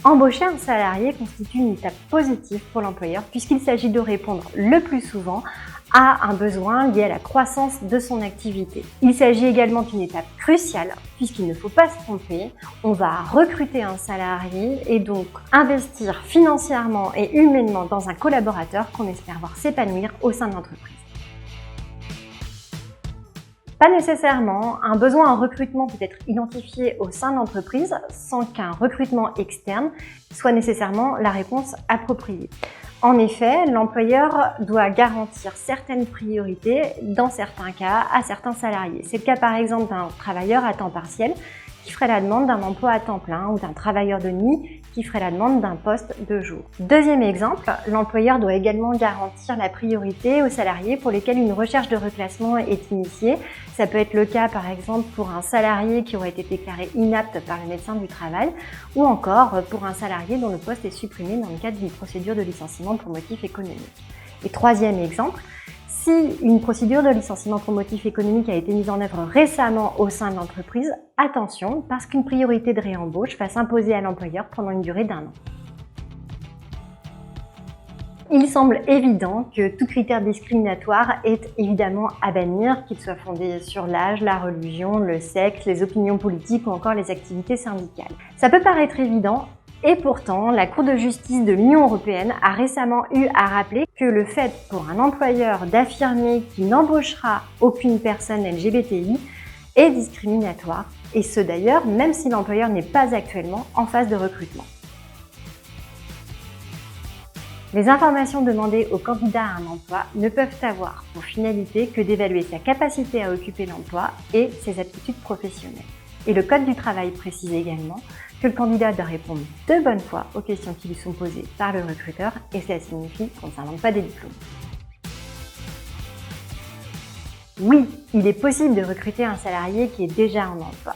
Embaucher un salarié constitue une étape positive pour l'employeur puisqu'il s'agit de répondre le plus souvent à un besoin lié à la croissance de son activité. Il s'agit également d'une étape cruciale puisqu'il ne faut pas se tromper, on va recruter un salarié et donc investir financièrement et humainement dans un collaborateur qu'on espère voir s'épanouir au sein de l'entreprise. Pas nécessairement, un besoin en recrutement peut être identifié au sein de l'entreprise sans qu'un recrutement externe soit nécessairement la réponse appropriée. En effet, l'employeur doit garantir certaines priorités dans certains cas à certains salariés. C'est le cas par exemple d'un travailleur à temps partiel qui ferait la demande d'un emploi à temps plein ou d'un travailleur de nuit qui ferait la demande d'un poste de jour. Deuxième exemple, l'employeur doit également garantir la priorité aux salariés pour lesquels une recherche de reclassement est initiée. Ça peut être le cas par exemple pour un salarié qui aurait été déclaré inapte par le médecin du travail ou encore pour un salarié dont le poste est supprimé dans le cadre d'une procédure de licenciement pour motif économique. Et troisième exemple, si une procédure de licenciement pour motif économique a été mise en œuvre récemment au sein de l'entreprise, attention, parce qu'une priorité de réembauche va s'imposer à l'employeur pendant une durée d'1 an. Il semble évident que tout critère discriminatoire est évidemment à bannir, qu'il soit fondé sur l'âge, la religion, le sexe, les opinions politiques ou encore les activités syndicales. Ça peut paraître évident, et pourtant, la Cour de justice de l'Union européenne a récemment eu à rappeler que le fait pour un employeur d'affirmer qu'il n'embauchera aucune personne LGBTI est discriminatoire, et ce d'ailleurs même si l'employeur n'est pas actuellement en phase de recrutement. Les informations demandées au candidat à un emploi ne peuvent avoir pour finalité que d'évaluer sa capacité à occuper l'emploi et ses aptitudes professionnelles. Et le Code du travail précise également que le candidat doit répondre de bonne foi aux questions qui lui sont posées par le recruteur et cela signifie qu'on ne s'invente pas des diplômes. Oui, il est possible de recruter un salarié qui est déjà en emploi,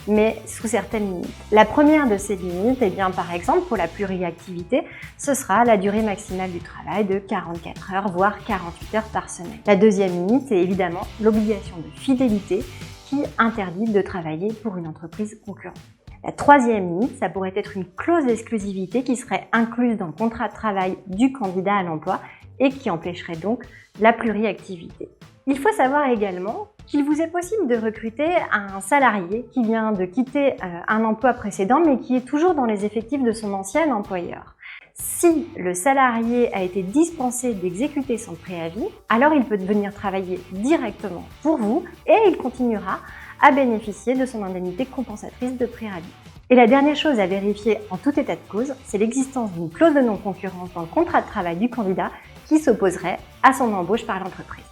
mais sous certaines limites. La première de ces limites, par exemple, pour la pluriactivité, ce sera la durée maximale du travail de 44 heures, voire 48 heures par semaine. La deuxième limite, c'est évidemment l'obligation de fidélité qui interdit de travailler pour une entreprise concurrente. La troisième limite, ça pourrait être une clause d'exclusivité qui serait incluse dans le contrat de travail du candidat à l'emploi et qui empêcherait donc la pluriactivité. Il faut savoir également qu'il vous est possible de recruter un salarié qui vient de quitter un emploi précédent mais qui est toujours dans les effectifs de son ancien employeur. Si le salarié a été dispensé d'exécuter son préavis, alors il peut venir travailler directement pour vous et il continuera à bénéficier de son indemnité compensatrice de préavis. Et la dernière chose à vérifier en tout état de cause, c'est l'existence d'une clause de non-concurrence dans le contrat de travail du candidat qui s'opposerait à son embauche par l'entreprise.